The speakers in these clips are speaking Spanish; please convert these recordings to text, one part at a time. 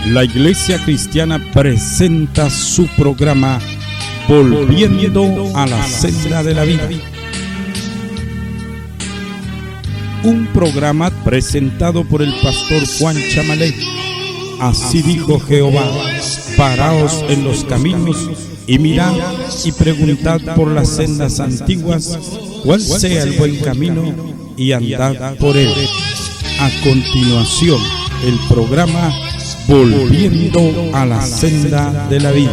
La Iglesia Cristiana presenta su programa Volviendo a la Senda de la Vida. Un programa presentado por el pastor Juan Chamalé. Así dijo Jehová: paraos en los caminos y mirad y preguntad por las sendas antiguas cuál sea el buen camino y andad por él. A continuación, el programa Volviendo a la Senda de la Vida.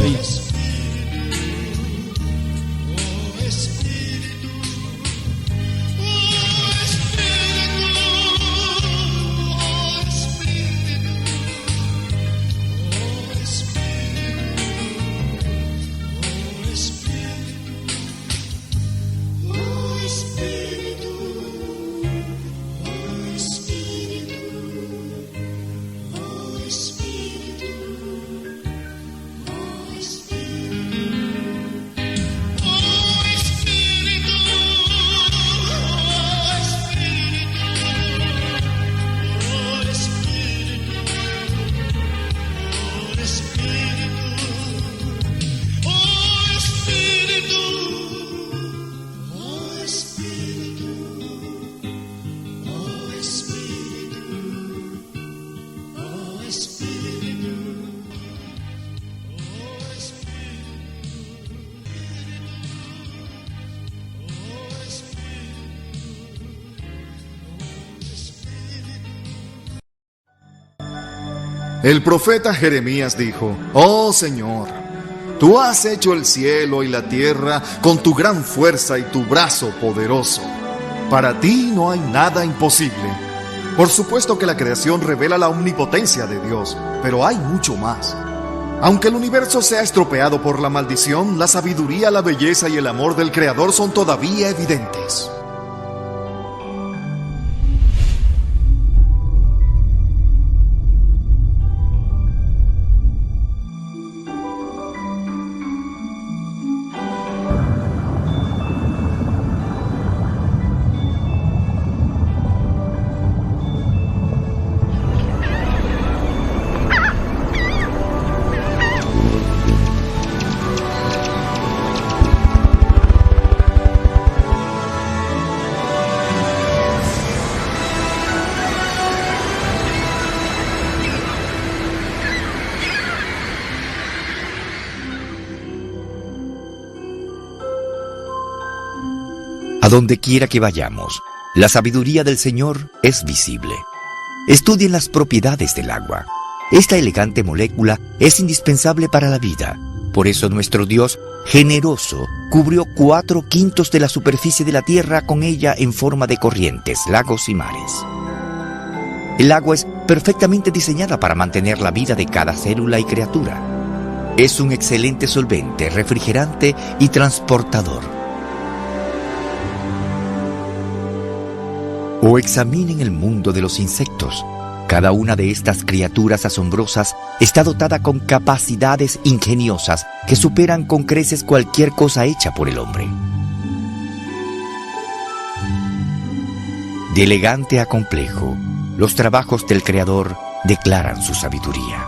El profeta Jeremías dijo: Oh Señor, tú has hecho el cielo y la tierra con tu gran fuerza y tu brazo poderoso. Para ti no hay nada imposible. Por supuesto que la creación revela la omnipotencia de Dios, pero hay mucho más. Aunque el universo sea estropeado por la maldición, la sabiduría, la belleza y el amor del Creador son todavía evidentes. A donde quiera que vayamos, la sabiduría del Señor es visible. Estudien las propiedades del agua. Esta elegante molécula es indispensable para la vida. Por eso nuestro Dios, generoso, cubrió 4/5 de la superficie de la tierra con ella en forma de corrientes, lagos y mares. El agua es perfectamente diseñada para mantener la vida de cada célula y criatura. Es un excelente solvente, refrigerante y transportador. O examinen el mundo de los insectos. Cada una de estas criaturas asombrosas está dotada con capacidades ingeniosas que superan con creces cualquier cosa hecha por el hombre. De elegante a complejo, los trabajos del Creador declaran su sabiduría.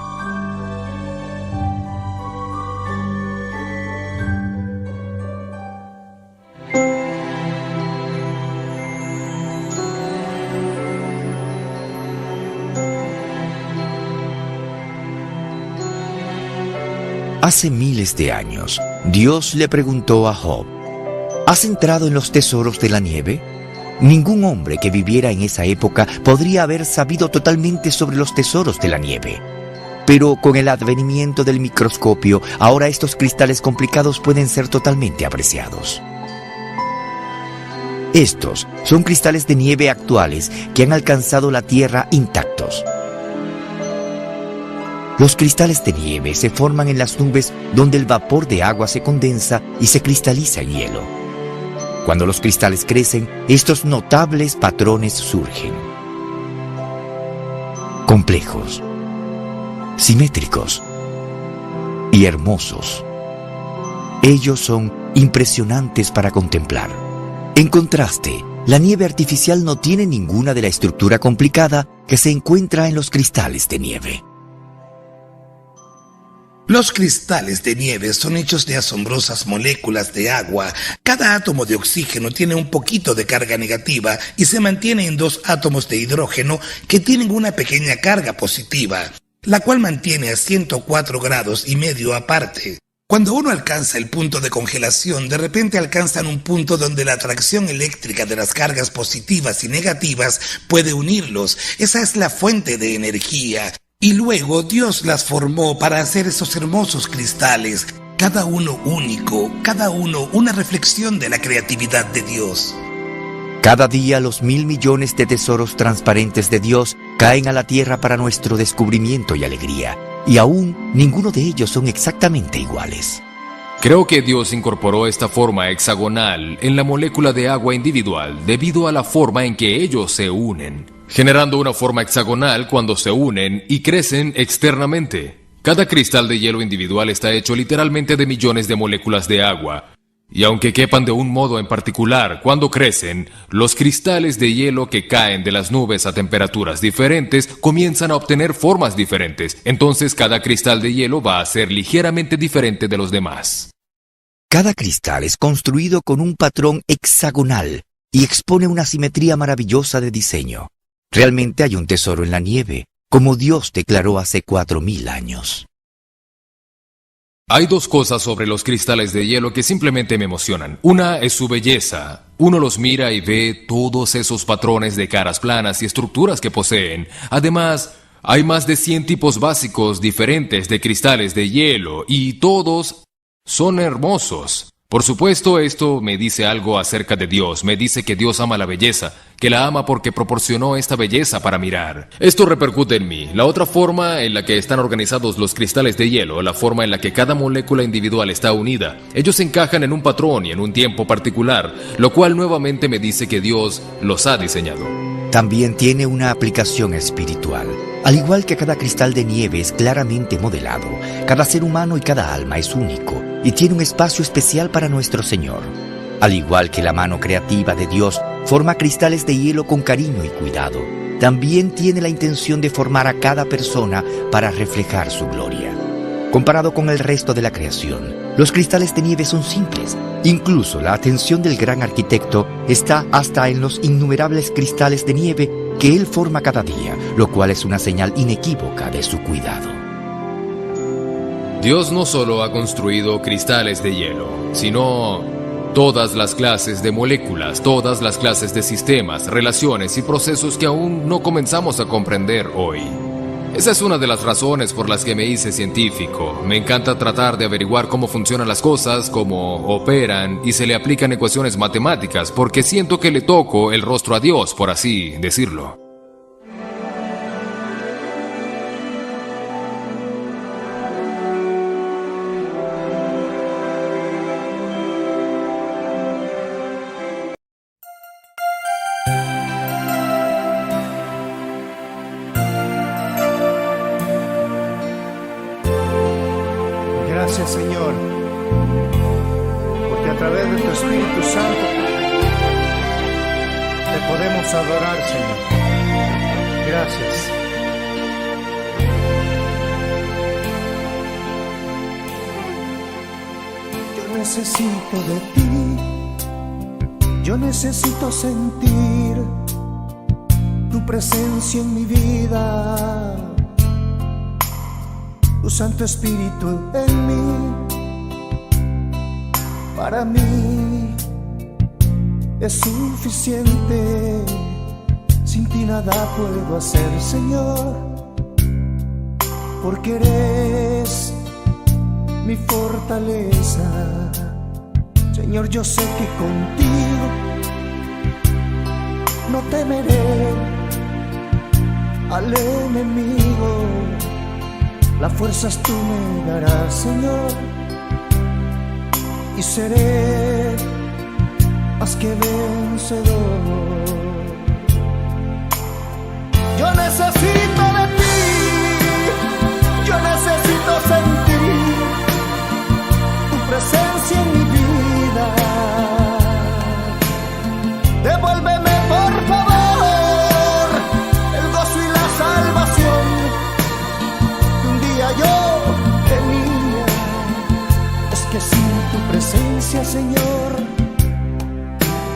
Hace miles de años, Dios le preguntó a Job: ¿has entrado en los tesoros de la nieve? Ningún hombre que viviera en esa época podría haber sabido totalmente sobre los tesoros de la nieve. Pero con el advenimiento del microscopio, ahora estos cristales complicados pueden ser totalmente apreciados. Estos son cristales de nieve actuales que han alcanzado la Tierra intactos. Los cristales de nieve se forman en las nubes donde el vapor de agua se condensa y se cristaliza en hielo. Cuando los cristales crecen, estos notables patrones surgen. Complejos, simétricos y hermosos. Ellos son impresionantes para contemplar. En contraste, la nieve artificial no tiene ninguna de la estructura complicada que se encuentra en los cristales de nieve. Los cristales de nieve son hechos de asombrosas moléculas de agua. Cada átomo de oxígeno tiene un poquito de carga negativa y se mantiene en 2 átomos de hidrógeno que tienen una pequeña carga positiva, la cual mantiene a 104 grados y medio aparte. Cuando uno alcanza el punto de congelación, de repente alcanzan un punto donde la atracción eléctrica de las cargas positivas y negativas puede unirlos. Esa es la fuente de energía. Y luego Dios las formó para hacer esos hermosos cristales, cada uno único, cada uno una reflexión de la creatividad de Dios. Cada día los 1.000 millones de tesoros transparentes de Dios caen a la tierra para nuestro descubrimiento y alegría, y aún ninguno de ellos son exactamente iguales. Creo que Dios incorporó esta forma hexagonal en la molécula de agua individual debido a la forma en que ellos se unen, generando una forma hexagonal cuando se unen y crecen externamente. Cada cristal de hielo individual está hecho literalmente de millones de moléculas de agua, y aunque quepan de un modo en particular cuando crecen, los cristales de hielo que caen de las nubes a temperaturas diferentes comienzan a obtener formas diferentes, entonces cada cristal de hielo va a ser ligeramente diferente de los demás. Cada cristal es construido con un patrón hexagonal y expone una simetría maravillosa de diseño. Realmente hay un tesoro en la nieve, como Dios declaró hace 4.000 años. Hay 2 cosas sobre los cristales de hielo que simplemente me emocionan. Una es su belleza. Uno los mira y ve todos esos patrones de caras planas y estructuras que poseen. Además, hay más de 100 tipos básicos diferentes de cristales de hielo y todos son hermosos. Por supuesto, esto me dice algo acerca de Dios. Me dice que Dios ama la belleza, que la ama porque proporcionó esta belleza para mirar. Esto repercute en mí. La otra forma en la que están organizados los cristales de hielo, la forma en la que cada molécula individual está unida, ellos encajan en un patrón y en un tiempo particular, lo cual nuevamente me dice que Dios los ha diseñado. También tiene una aplicación espiritual. Al igual que cada cristal de nieve es claramente modelado, cada ser humano y cada alma es único y tiene un espacio especial para nuestro Señor. Al igual que la mano creativa de Dios forma cristales de hielo con cariño y cuidado, también tiene la intención de formar a cada persona para reflejar su gloria. Comparado con el resto de la creación, los cristales de nieve son simples. Incluso la atención del gran arquitecto está hasta en los innumerables cristales de nieve que él forma cada día, lo cual es una señal inequívoca de su cuidado. Dios no solo ha construido cristales de hielo, sino todas las clases de moléculas, todas las clases de sistemas, relaciones y procesos que aún no comenzamos a comprender hoy. Esa es una de las razones por las que me hice científico. Me encanta tratar de averiguar cómo funcionan las cosas, cómo operan y se le aplican ecuaciones matemáticas, porque siento que le toco el rostro a Dios, por así decirlo. Gracias, Señor, porque a través de tu Espíritu Santo te podemos adorar, Señor. Gracias. Yo necesito de ti, yo necesito sentir tu presencia en mi vida. Tu Santo Espíritu en mí, para mí es suficiente. Sin ti nada puedo hacer, Señor, porque eres mi fortaleza. Señor, yo sé que contigo no temeré al enemigo. Las fuerzas tú me darás, Señor, y seré más que vencedor. Yo necesito de ti, yo necesito sentir tu presencia en mi vida. Devuélveme, por favor, el gozo y la salvación yo tenía. presencia, Señor,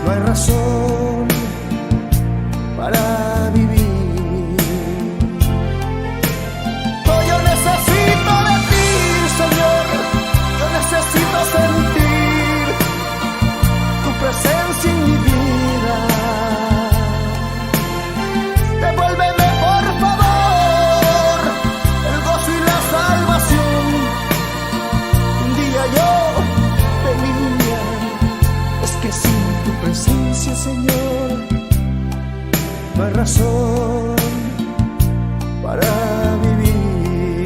no hay razón para vivir. Oh, yo necesito de ti, Señor, yo necesito sentir tu presencia en mi vida. Devuélveme, por favor, el gozo y la salvación. Un día yo venía, es que sin tu presencia, Señor, no hay razón para vivir.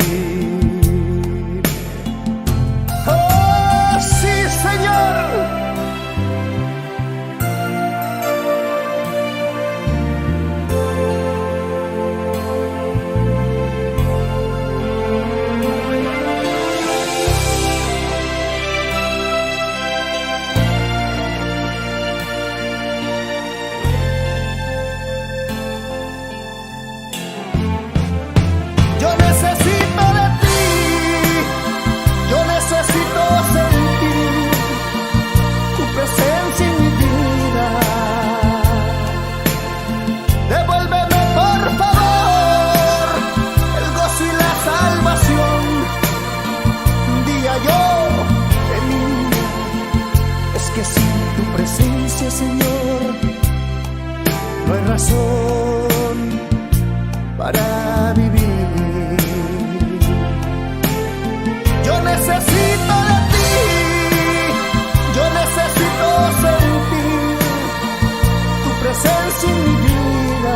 ¡Oh, sí, Señor! Yo necesito de ti, yo necesito sentir tu presencia en mi vida. Devuélveme, por favor, el gozo y la salvación. Un día yo venía, es que sin tu presencia, Señor, no hay razón para vivir. Yo necesito de ti, yo necesito sentir tu presencia en mi vida.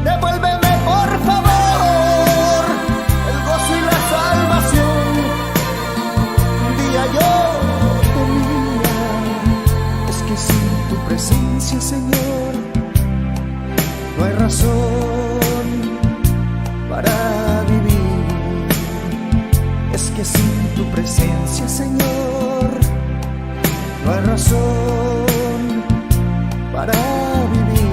Devuélveme, por favor, el gozo y la salvación. Un día yo tenía, es que sin tu presencia, Señor, no hay razón para vivir. Es que sin tu presencia, Señor, no hay razón para vivir.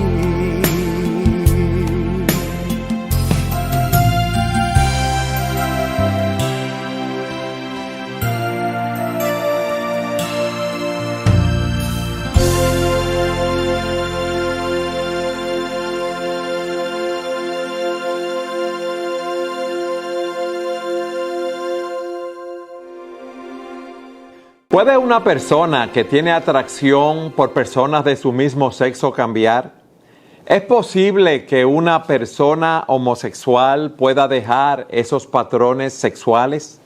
¿Puede una persona que tiene atracción por personas de su mismo sexo cambiar? ¿Es posible que una persona homosexual pueda dejar esos patrones sexuales?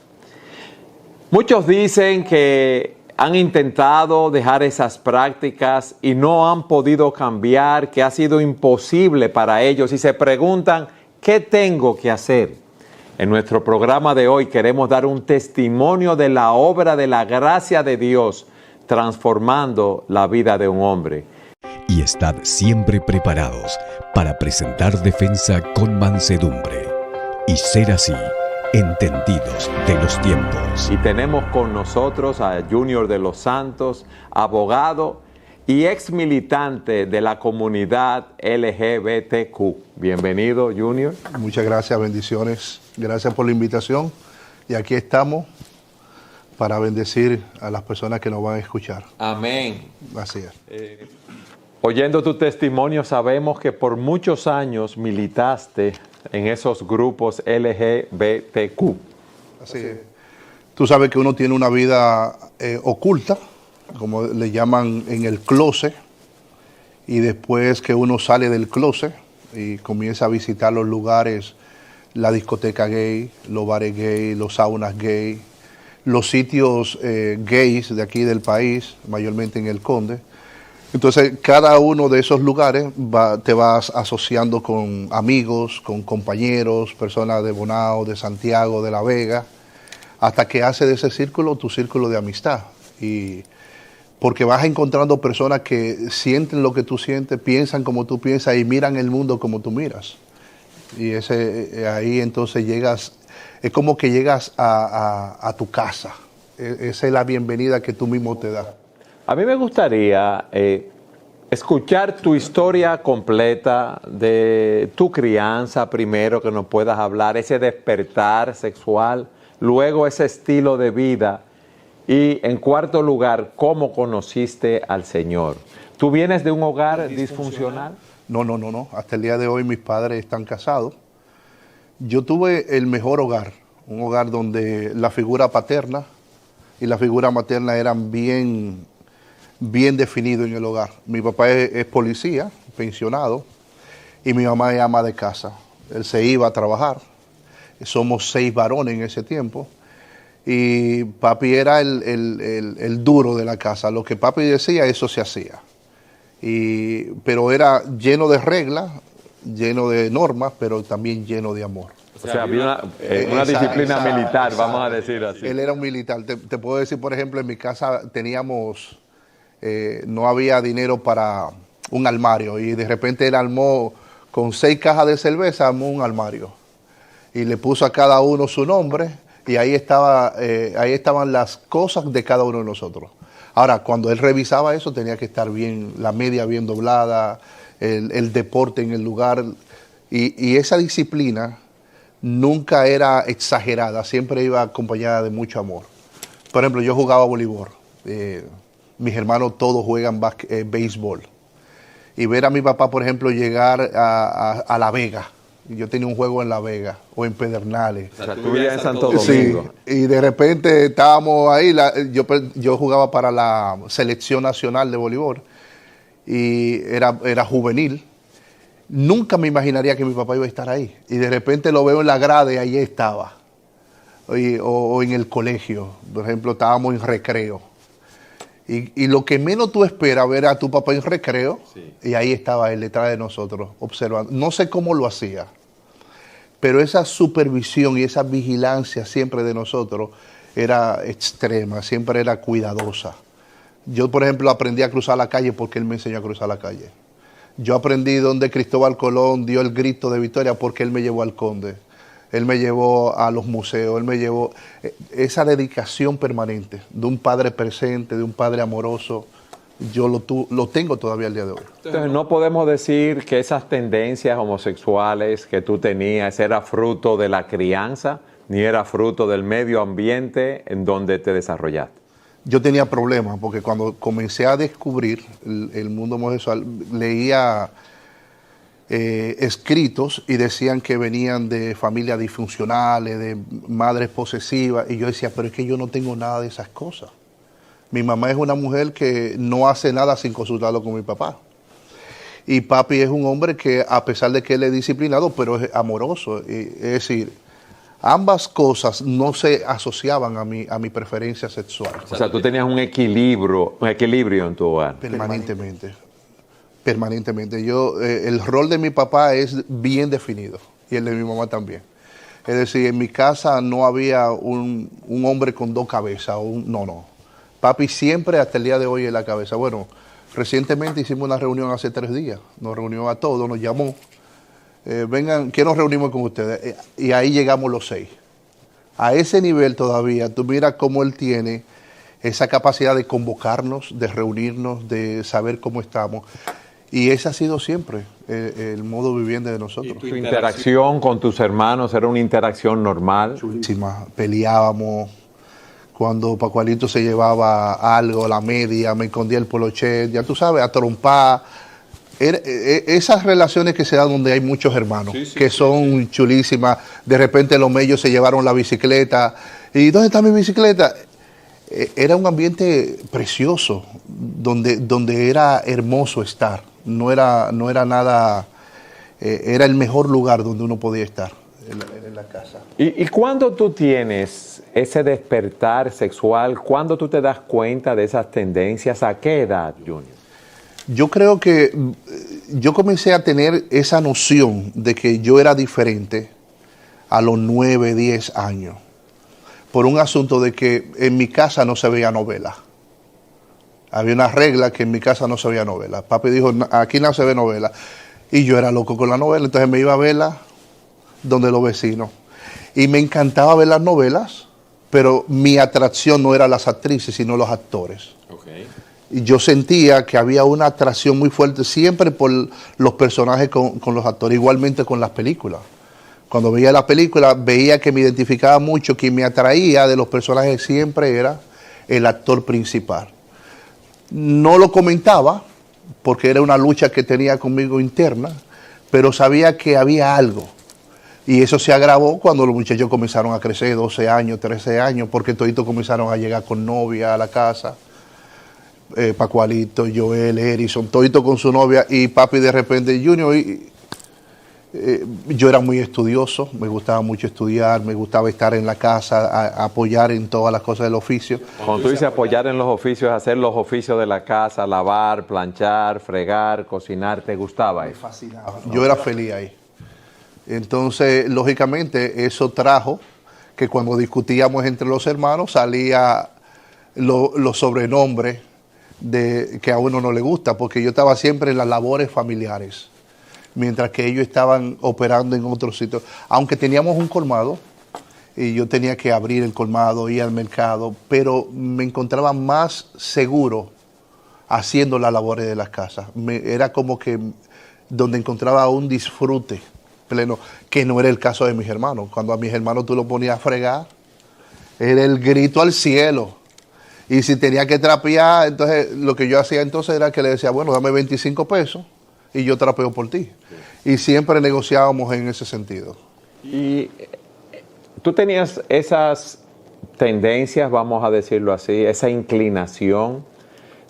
Muchos dicen que han intentado dejar esas prácticas y no han podido cambiar, que ha sido imposible para ellos y se preguntan, ¿qué tengo que hacer? En nuestro programa de hoy queremos dar un testimonio de la obra de la gracia de Dios transformando la vida de un hombre. Y estad siempre preparados para presentar defensa con mansedumbre y ser así entendidos de los tiempos. Y tenemos con nosotros a Junior de los Santos, abogado y ex militante de la comunidad LGBTQ. Bienvenido, Junior. Muchas gracias, bendiciones. Gracias por la invitación. Y aquí estamos para bendecir a las personas que nos van a escuchar. Amén. Así es. Oyendo tu testimonio, sabemos que por muchos años militaste en esos grupos LGBTQ. Así es. Tú sabes que uno tiene una vida oculta, como le llaman en el closet, y después que uno sale del closet y comienza a visitar los lugares, la discoteca gay, los bares gay, los saunas gay, los sitios gays de aquí del país, mayormente en el Conde. Entonces, cada uno de esos lugares te vas asociando con amigos, con compañeros, personas de Bonao, de Santiago, de La Vega, hasta que hace de ese círculo tu círculo de amistad. Y porque vas encontrando personas que sienten lo que tú sientes, piensan como tú piensas y miran el mundo como tú miras. Y ahí entonces llegas, es como que llegas a tu casa. Esa es la bienvenida que tú mismo te das. A mí me gustaría escuchar tu historia completa de tu crianza primero, que nos puedas hablar, ese despertar sexual, luego ese estilo de vida Y en cuarto lugar, ¿cómo conociste al Señor? ¿Tú vienes de un hogar disfuncional? No. Hasta el día de hoy mis padres están casados. Yo tuve el mejor hogar, un hogar donde la figura paterna y la figura materna eran bien definidos en el hogar. Mi papá es policía, pensionado, y mi mamá es ama de casa. Él se iba a trabajar. Somos 6 varones en ese tiempo. Y papi era el duro de la casa. Lo que papi decía, eso se hacía. Pero era lleno de reglas, lleno de normas, pero también lleno de amor. O sea, había una disciplina militar, vamos a decir así. Él era un militar. Te puedo decir, por ejemplo, en mi casa teníamos, no había dinero para un armario, y de repente él armó, con 6 cajas de cerveza, armó un armario. Y le puso a cada uno su nombre, y ahí estaban las cosas de cada uno de nosotros. Ahora, cuando él revisaba eso, tenía que estar bien, la media bien doblada, el deporte en el lugar, y esa disciplina nunca era exagerada, siempre iba acompañada de mucho amor. Por ejemplo, yo jugaba voleibol, mis hermanos todos juegan béisbol, y ver a mi papá, por ejemplo, llegar a La Vega. Yo tenía un juego en La Vega o en Pedernales. O sea, tú vivías en Santo Domingo. Sí, y de repente estábamos ahí, yo jugaba para la selección nacional de voleibol y era juvenil. Nunca me imaginaría que mi papá iba a estar ahí. Y de repente lo veo en la grada y ahí estaba. O en el colegio, por ejemplo, estábamos en recreo. Y lo que menos tú esperas ver a tu papá en recreo, sí. Y ahí estaba él detrás de nosotros, observando. No sé cómo lo hacía, pero esa supervisión y esa vigilancia siempre de nosotros era extrema, siempre era cuidadosa. Yo, por ejemplo, aprendí a cruzar la calle porque él me enseñó a cruzar la calle. Yo aprendí donde Cristóbal Colón dio el grito de victoria porque él me llevó al Conde. Él me llevó a los museos, él me llevó esa dedicación permanente de un padre presente, de un padre amoroso. Yo lo tengo todavía al día de hoy. Entonces, no podemos decir que esas tendencias homosexuales que tú tenías era fruto de la crianza, ni era fruto del medio ambiente en donde te desarrollaste. Yo tenía problemas porque cuando comencé a descubrir el mundo homosexual, leía escritos y decían que venían de familias disfuncionales, de madres posesivas, y yo decía, pero es que yo no tengo nada de esas cosas. Mi mamá es una mujer que no hace nada sin consultarlo con mi papá. Y papi es un hombre que, a pesar de que él es disciplinado, pero es amoroso. Es decir, ambas cosas no se asociaban a mi preferencia sexual. O sea, tú tenías un equilibrio en tu hogar. Permanentemente. El rol de mi papá es bien definido, y el de mi mamá también. Es decir, en mi casa no había un hombre con 2 cabezas. No. Papi siempre, hasta el día de hoy, es la cabeza. Bueno, recientemente hicimos una reunión hace 3 días. Nos reunió a todos, nos llamó. Vengan, ¿qué nos reunimos con ustedes? Y ahí llegamos los 6. A ese nivel todavía, tú miras cómo él tiene esa capacidad de convocarnos, de reunirnos, de saber cómo estamos. Y ese ha sido siempre el modo viviente de nosotros. ¿Tu interacción con tus hermanos era una interacción normal? Chulísima. Peleábamos. Cuando Pacualito se llevaba algo, la media, me escondía el poloché, ya tú sabes, a trompar. Esas relaciones que se dan donde hay muchos hermanos, que son chulísimas. De repente los mellos se llevaron la bicicleta. ¿Y dónde está mi bicicleta? Era un ambiente precioso, donde era hermoso estar. No era nada, era el mejor lugar donde uno podía estar, en la casa. ¿Y cuándo tú tienes ese despertar sexual? ¿Cuándo tú te das cuenta de esas tendencias? ¿A qué edad, Junior? Yo creo que yo comencé a tener esa noción de que yo era diferente a los 9, 10 años. Por un asunto de que en mi casa no se veía novela. Había una regla que en mi casa no se veía novela. Papi dijo, aquí no se ve novela. Y yo era loco con la novela, entonces me iba a verla donde los vecinos. Y me encantaba ver las novelas, pero mi atracción no era las actrices, sino los actores. Okay. Y yo sentía que había una atracción muy fuerte siempre por los personajes con los actores, igualmente con las películas. Cuando veía la película, veía que me identificaba mucho, que me atraía de los personajes siempre era el actor principal. No lo comentaba porque era una lucha que tenía conmigo interna, pero sabía que había algo. Y eso se agravó cuando los muchachos comenzaron a crecer, 12 años, 13 años, porque toditos comenzaron a llegar con novia a la casa. Pacualito, Joel, Erison, toditos con su novia, y papi de repente, Junior, yo era muy estudioso, me gustaba mucho estudiar, me gustaba estar en la casa, apoyar en todas las cosas del oficio. Cuando tú dices apoyar en los oficios, hacer los oficios de la casa, lavar, planchar, fregar, cocinar, ¿te gustaba eso? Me fascinaba. Yo era feliz ahí. Entonces, lógicamente, eso trajo que cuando discutíamos entre los hermanos salía los sobrenombres de que a uno no le gusta, porque yo estaba siempre en las labores familiares, mientras que ellos estaban operando en otros sitios. Aunque teníamos un colmado, y yo tenía que abrir el colmado, ir al mercado, pero me encontraba más seguro haciendo las labores de las casas. Era como que donde encontraba un disfrute pleno, que no era el caso de mis hermanos. Cuando a mis hermanos tú lo ponías a fregar, era el grito al cielo. Y si tenía que trapear, entonces lo que yo hacía entonces era que le decía, bueno, dame 25 pesos y yo trapeo por ti. Y siempre negociábamos en ese sentido. Y tú tenías esas tendencias, vamos a decirlo así, esa inclinación.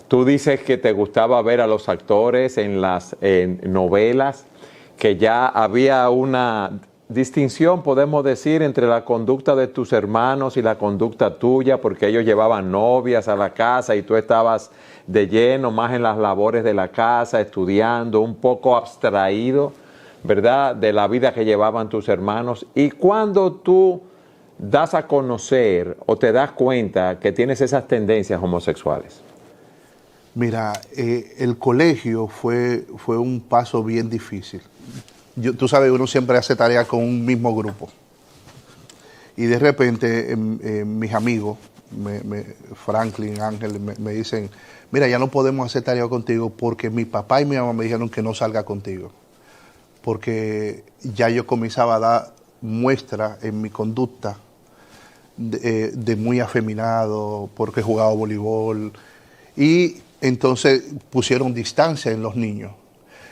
Tú dices que te gustaba ver a los actores en las novelas, que ya había una distinción, podemos decir, entre la conducta de tus hermanos y la conducta tuya, porque ellos llevaban novias a la casa y tú estabas de lleno más en las labores de la casa, estudiando, un poco abstraído, ¿verdad?, de la vida que llevaban tus hermanos. Y cuando tú das a conocer o te das cuenta que tienes esas tendencias homosexuales. Mira, el colegio fue un paso bien difícil. Tú sabes, uno siempre hace tarea con un mismo grupo. Y de repente mis amigos, Franklin, Ángel, me dicen, mira, ya no podemos hacer tarea contigo porque mi papá y mi mamá me dijeron que no salga contigo. Porque ya yo comenzaba a dar muestra en mi conducta de muy afeminado, porque jugaba voleibol. Y entonces pusieron distancia en los niños.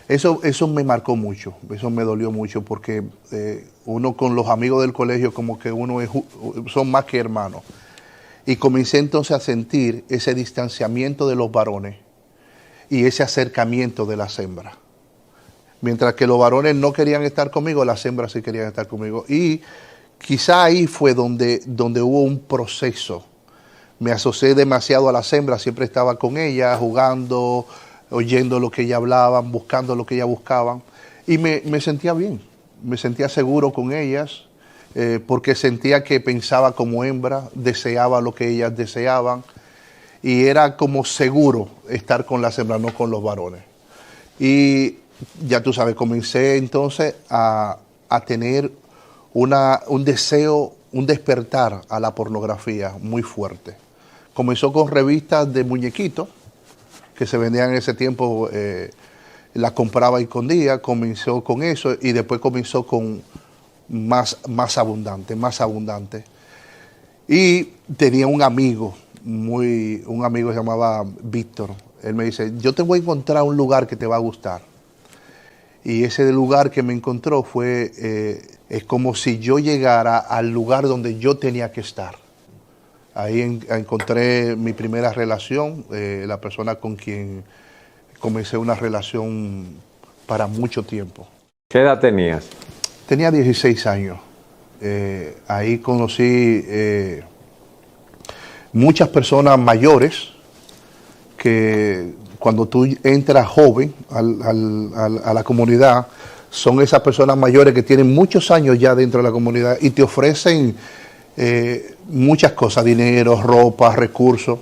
Eso me marcó mucho, eso me dolió mucho, porque uno con los amigos del colegio como que son más que hermanos. Y comencé entonces a sentir ese distanciamiento de los varones y ese acercamiento de las hembras. Mientras que los varones no querían estar conmigo, las hembras sí querían estar conmigo. Y quizá ahí fue donde hubo un proceso. Me asocié demasiado a las hembras, siempre estaba con ellas, jugando, oyendo lo que ellas hablaban, buscando lo que ellas buscaban. Y me sentía bien, me sentía seguro con ellas, porque sentía que pensaba como hembra, deseaba lo que ellas deseaban. Y era como seguro estar con las hembras, no con los varones. Y ya tú sabes, comencé entonces a tener un deseo, un despertar a la pornografía muy fuerte. Comenzó con revistas de muñequitos que se vendían en ese tiempo, las compraba y escondía, comenzó con eso y después comenzó con más abundante. Y tenía un amigo que se llamaba Víctor. Él me dice, yo te voy a encontrar un lugar que te va a gustar. Y ese lugar que me encontró es como si yo llegara al lugar donde yo tenía que estar. Ahí encontré mi primera relación, la persona con quien comencé una relación para mucho tiempo. ¿Qué edad tenías? Tenía 16 años. Ahí conocí muchas personas mayores que cuando tú entras joven a la comunidad, son esas personas mayores que tienen muchos años ya dentro de la comunidad y te ofrecen muchas cosas, dinero, ropa, recursos,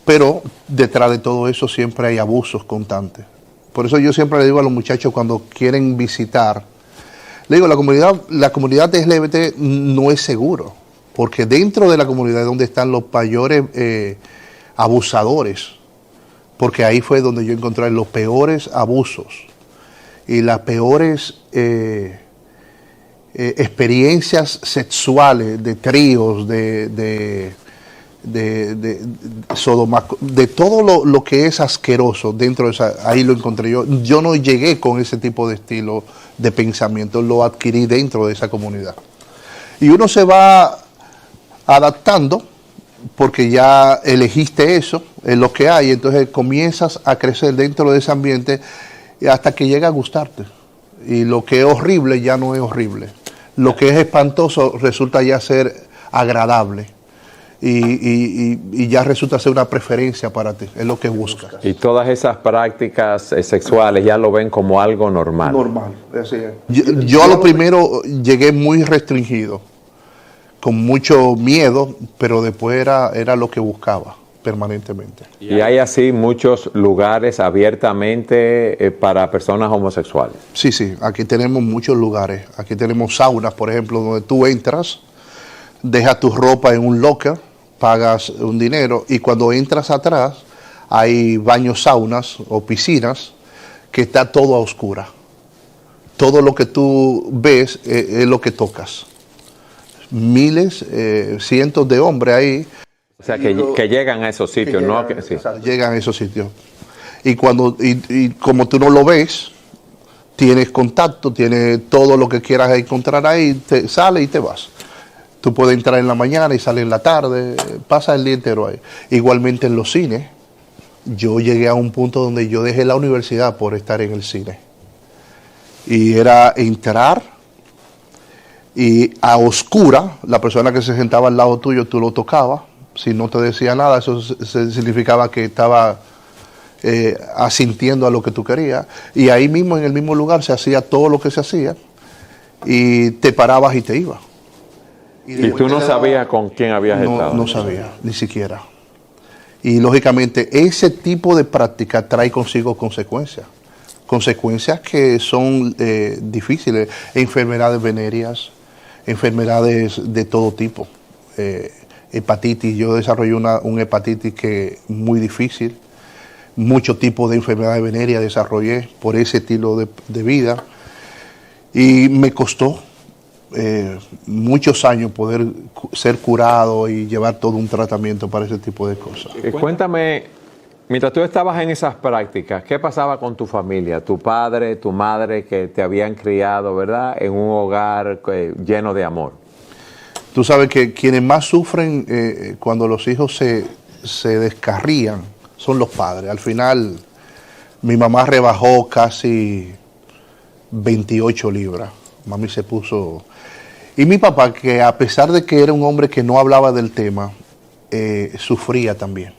pero detrás de todo eso siempre hay abusos constantes. Por eso yo siempre le digo a los muchachos cuando quieren visitar, le digo, la comunidad LGBT no es seguro, porque dentro de la comunidad es donde están los mayores abusadores, porque ahí fue donde yo encontré los peores abusos y las peores experiencias sexuales, de tríos, de Sodoma, de todo lo que es asqueroso dentro de esa, ahí lo encontré yo. Yo no llegué con ese tipo de estilo de pensamiento, lo adquirí dentro de esa comunidad. Y uno se va adaptando porque ya elegiste eso, es lo que hay, entonces comienzas a crecer dentro de ese ambiente hasta que llega a gustarte. Y lo que es horrible ya no es horrible. Lo que es espantoso resulta ya ser agradable. Y ya resulta ser una preferencia para ti, es lo que buscas. Y todas esas prácticas sexuales ya lo ven como algo normal. Normal, así es. Yo a lo primero llegué muy restringido, con mucho miedo, pero después era lo que buscaba permanentemente. Y hay así muchos lugares abiertamente para personas homosexuales. Sí, aquí tenemos muchos lugares. Aquí tenemos saunas, por ejemplo, donde tú entras, dejas tu ropa en un locker, pagas un dinero y cuando entras atrás hay baños, saunas o piscinas que está todo a oscura. Todo lo que tú ves es lo que tocas. Miles, cientos de hombres ahí. O sea, que llegan a esos sitios, ¿no? Sí. Llegan a esos sitios. Y como tú no lo ves, tienes contacto, tienes todo lo que quieras encontrar ahí, te sale y te vas. Tú puedes entrar en la mañana y salir en la tarde, pasa el día entero ahí. Igualmente en los cines, yo llegué a un punto donde yo dejé la universidad por estar en el cine. Y era entrar y a oscura, la persona que se sentaba al lado tuyo, tú lo tocabas. Si no te decía nada, eso significaba que estaba asintiendo a lo que tú querías. Y ahí mismo, en el mismo lugar, se hacía todo lo que se hacía y te parabas y te ibas. ¿Y tú no sabías con quién habías estado? No sabía, ni siquiera. Y lógicamente ese tipo de práctica trae consigo consecuencias. Consecuencias que son difíciles. Enfermedades venéreas, enfermedades de todo tipo. Hepatitis, yo desarrollé una hepatitis que muy difícil. Muchos tipos de enfermedades venéreas desarrollé por ese estilo de vida. Y me costó muchos años poder ser curado y llevar todo un tratamiento para ese tipo de cosas. Cuéntame, mientras tú estabas en esas prácticas, ¿qué pasaba con tu familia? Tu padre, tu madre, que te habían criado, ¿verdad?, en un hogar lleno de amor. Tú sabes que quienes más sufren cuando los hijos se descarrían son los padres. Al final, mi mamá rebajó casi 28 libras. Mami se puso... Y mi papá, que a pesar de que era un hombre que no hablaba del tema, sufría también.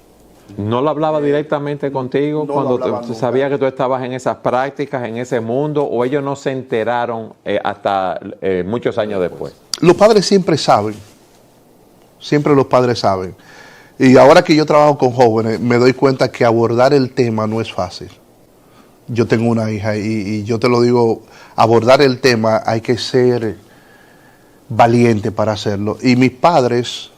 ¿No lo hablaba directamente contigo cuando tú sabías que tú estabas en esas prácticas, en ese mundo, o ellos no se enteraron hasta muchos años después? Los padres siempre saben, siempre los padres saben. Y ahora que yo trabajo con jóvenes, me doy cuenta que abordar el tema no es fácil. Yo tengo una hija y yo te lo digo, abordar el tema hay que ser valiente para hacerlo. Y mis padres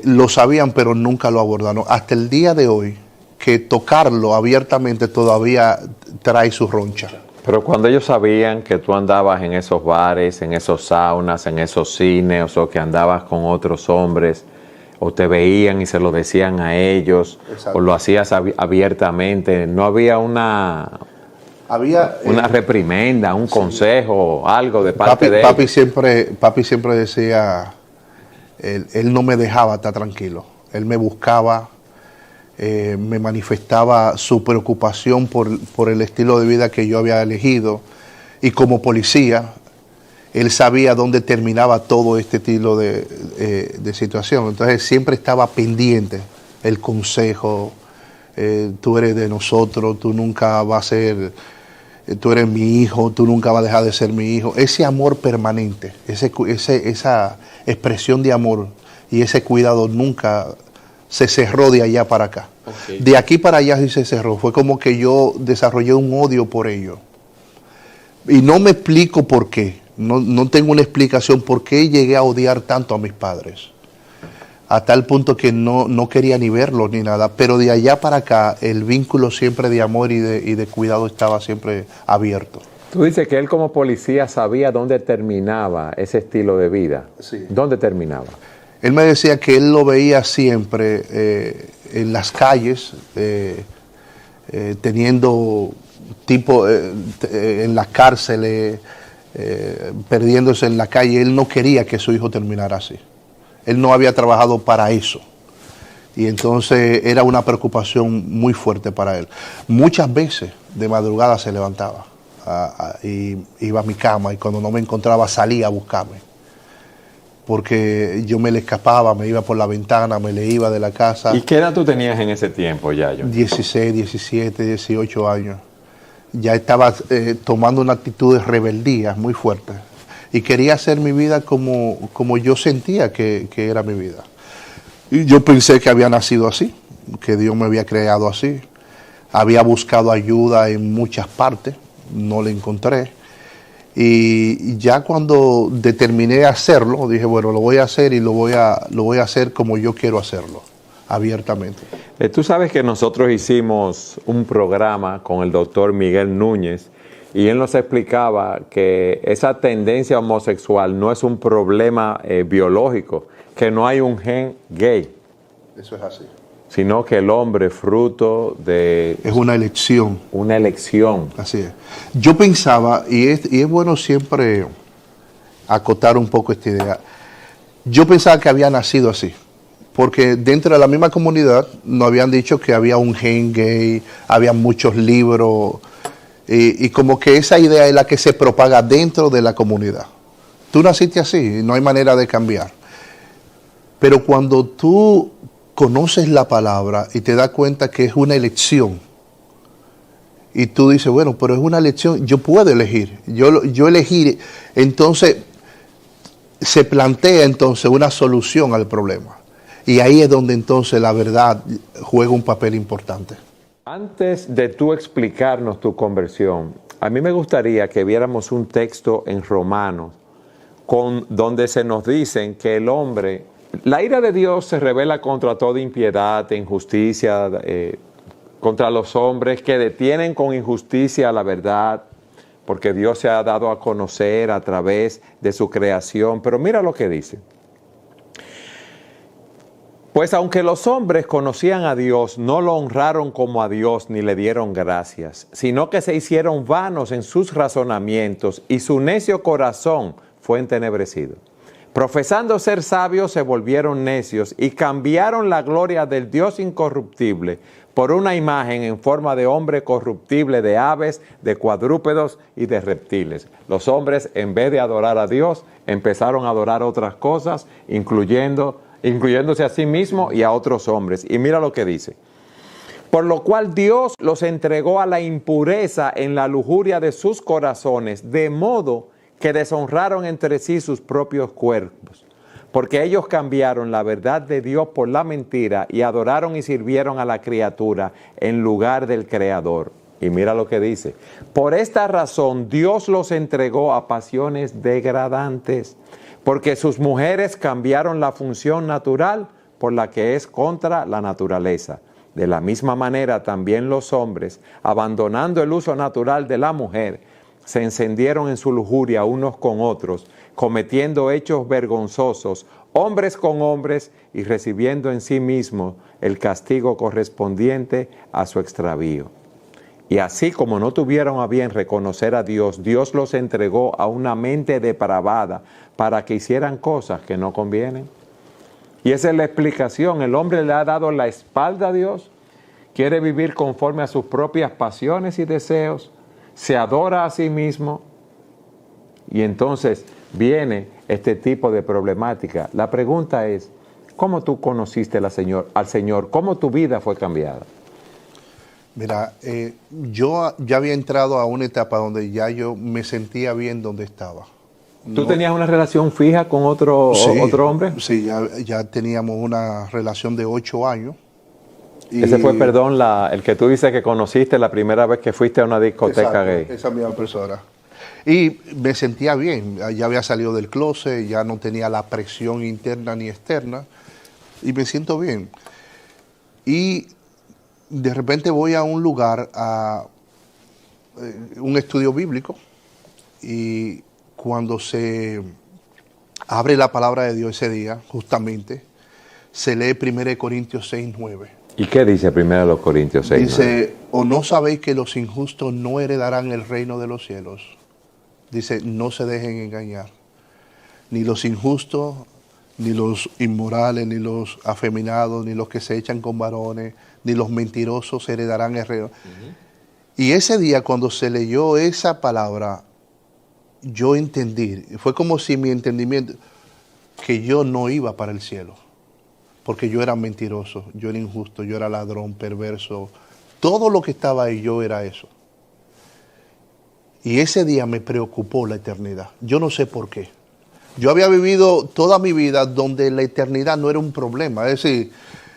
lo sabían, pero nunca lo abordaron. Hasta el día de hoy, que tocarlo abiertamente todavía trae su roncha. Pero cuando ellos sabían que tú andabas en esos bares, en esos saunas, en esos cines, o que andabas con otros hombres, o te veían y se lo decían a ellos, exacto, o lo hacías abiertamente, ¿no había una reprimenda, un consejo, algo de parte de ellos? Papi siempre decía, él no me dejaba estar tranquilo, él me buscaba, me manifestaba su preocupación por el estilo de vida que yo había elegido, y como policía, él sabía dónde terminaba todo este estilo de situación. Entonces siempre estaba pendiente el consejo, tú eres de nosotros, tú nunca vas a ser, tú eres mi hijo, tú nunca vas a dejar de ser mi hijo. Ese amor permanente, esa expresión de amor y ese cuidado nunca se cerró de allá para acá. Okay. De aquí para allá sí se cerró. Fue como que yo desarrollé un odio por ello. Y no me explico por qué. No tengo una explicación por qué llegué a odiar tanto a mis padres. A tal punto que no quería ni verlos ni nada. Pero de allá para acá, el vínculo siempre de amor y de cuidado estaba siempre abierto. Tú dices que él como policía sabía dónde terminaba ese estilo de vida. Sí. ¿Dónde terminaba? Él me decía que él lo veía siempre en las calles, teniendo tipo en las cárceles, perdiéndose en la calle. Él no quería que su hijo terminara así. Él no había trabajado para eso. Y entonces era una preocupación muy fuerte para él. Muchas veces de madrugada se levantaba y iba a mi cama, y cuando no me encontraba salía a buscarme. Porque yo me le escapaba, me iba por la ventana, me le iba de la casa. ¿Y qué edad tú tenías en ese tiempo, Yayo? 16, 17, 18 años. Ya estaba tomando una actitud de rebeldía muy fuerte. Y quería hacer mi vida como yo sentía que era mi vida. Y yo pensé que había nacido así, que Dios me había creado así. Había buscado ayuda en muchas partes, no la encontré. Y ya cuando determiné hacerlo, dije, bueno, lo voy a hacer, y lo voy a hacer como yo quiero hacerlo, abiertamente. Tú sabes que nosotros hicimos un programa con el doctor Miguel Núñez, y él nos explicaba que esa tendencia homosexual no es un problema biológico, que no hay un gen gay. Eso es así. Sino que el hombre fruto de... Es una elección. Una elección. Así es. Yo pensaba, y es bueno siempre acotar un poco esta idea, yo pensaba que había nacido así, porque dentro de la misma comunidad nos habían dicho que había un gen gay, había muchos libros, y como que esa idea es la que se propaga dentro de la comunidad. Tú naciste así, no hay manera de cambiar. Pero cuando tú conoces la palabra y te das cuenta que es una elección, y tú dices, bueno, pero es una elección, yo puedo elegir, yo elegí, entonces se plantea entonces una solución al problema. Y ahí es donde entonces la verdad juega un papel importante. Antes de tú explicarnos tu conversión, a mí me gustaría que viéramos un texto en Romanos donde se nos dicen que el hombre, la ira de Dios se revela contra toda impiedad, injusticia, contra los hombres que detienen con injusticia la verdad, porque Dios se ha dado a conocer a través de su creación. Pero mira lo que dice. Pues aunque los hombres conocían a Dios, no lo honraron como a Dios ni le dieron gracias, sino que se hicieron vanos en sus razonamientos y su necio corazón fue entenebrecido. Profesando ser sabios, se volvieron necios y cambiaron la gloria del Dios incorruptible por una imagen en forma de hombre corruptible, de aves, de cuadrúpedos y de reptiles. Los hombres, en vez de adorar a Dios, empezaron a adorar otras cosas, incluyéndose a sí mismo y a otros hombres. Y mira lo que dice. Por lo cual Dios los entregó a la impureza en la lujuria de sus corazones, de modo que deshonraron entre sí sus propios cuerpos, porque ellos cambiaron la verdad de Dios por la mentira y adoraron y sirvieron a la criatura en lugar del Creador. Y mira lo que dice. Por esta razón Dios los entregó a pasiones degradantes, porque sus mujeres cambiaron la función natural por la que es contra la naturaleza. De la misma manera también los hombres, abandonando el uso natural de la mujer, se encendieron en su lujuria unos con otros, cometiendo hechos vergonzosos, hombres con hombres, y recibiendo en sí mismos el castigo correspondiente a su extravío. Y así como no tuvieron a bien reconocer a Dios, Dios los entregó a una mente depravada para que hicieran cosas que no convienen. Y esa es la explicación. El hombre le ha dado la espalda a Dios, quiere vivir conforme a sus propias pasiones y deseos, se adora a sí mismo, y entonces viene este tipo de problemática. La pregunta es, ¿cómo tú conociste al Señor? ¿Cómo tu vida fue cambiada? Mira, yo ya había entrado a una etapa donde ya yo me sentía bien donde estaba. ¿Tú tenías una relación fija con otro hombre? Sí, ya teníamos una relación de 8 años. Ese fue, perdón, el que tú dices que conociste la primera vez que fuiste a una discoteca gay. Esa misma persona. Y me sentía bien, ya había salido del closet, ya no tenía la presión interna ni externa, y me siento bien. Y de repente voy a un lugar, a un estudio bíblico, y cuando se abre la palabra de Dios ese día, justamente, se lee 1 Corintios 6:9. ¿Y qué dice 1 Corintios 6:9? Dice, ¿o no sabéis que los injustos no heredarán el reino de los cielos? Dice, no se dejen engañar. Ni los injustos, ni los inmorales, ni los afeminados, ni los que se echan con varones, ni los mentirosos heredarán el reino. Y ese día, cuando se leyó esa palabra, yo entendí, fue como si mi entendimiento, que yo no iba para el cielo, porque yo era mentiroso, yo era injusto, yo era ladrón, perverso, todo lo que estaba ahí, yo era eso. Y ese día me preocupó la eternidad, yo no sé por qué. Yo había vivido toda mi vida donde la eternidad no era un problema, es decir,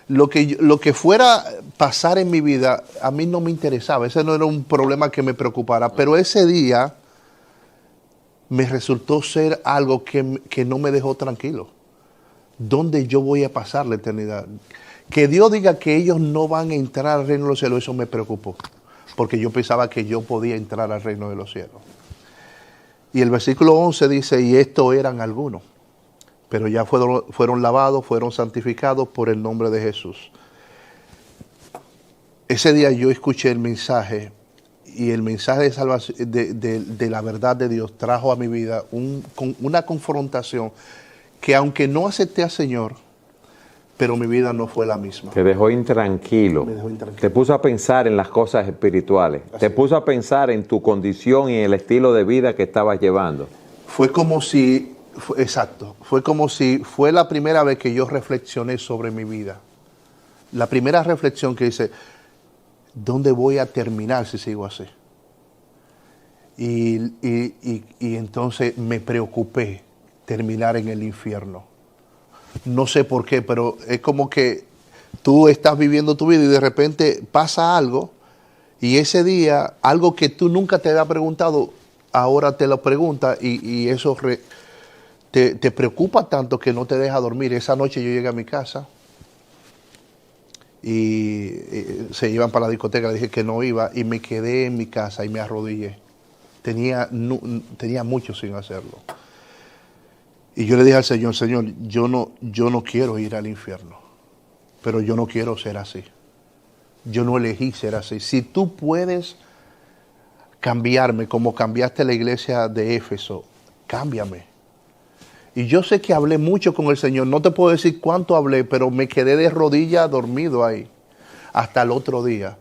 lo que fuera pasar en mi vida, a mí no me interesaba, ese no era un problema que me preocupara, pero ese día me resultó ser algo que no me dejó tranquilo. ¿Dónde yo voy a pasar la eternidad? Que Dios diga que ellos no van a entrar al reino de los cielos, eso me preocupó, porque yo pensaba que yo podía entrar al reino de los cielos. Y el versículo 11 dice, y estos eran algunos, pero ya fueron lavados, fueron santificados por el nombre de Jesús. Ese día yo escuché el mensaje, y el mensaje de salvación, de la verdad de Dios trajo a mi vida una confrontación que aunque no acepté al Señor, pero mi vida no fue la misma. Te dejó intranquilo. Me dejó intranquilo. Te puso a pensar en las cosas espirituales. Así te es. puso a pensar en tu condición y en el estilo de vida que estabas llevando. Fue como si, fue como si fue la primera vez que yo reflexioné sobre mi vida. La primera reflexión que hice, ¿dónde voy a terminar si sigo así? Y entonces me preocupé terminar en el infierno. No sé por qué, pero es como que tú estás viviendo tu vida y de repente pasa algo y ese día, algo que tú nunca te habías preguntado, ahora te lo preguntas y eso te preocupa tanto que no te deja dormir. Esa noche yo llegué a mi casa y se iban para la discoteca, le dije que no iba y me quedé en mi casa y me arrodillé. Tenía mucho sin hacerlo. Y yo le dije al Señor, Señor, yo no quiero ir al infierno, pero yo no quiero ser así. Yo no elegí ser así. Si tú puedes cambiarme como cambiaste la iglesia de Éfeso, cámbiame. Y yo sé que hablé mucho con el Señor, no te puedo decir cuánto hablé, pero me quedé de rodillas dormido ahí hasta el otro día.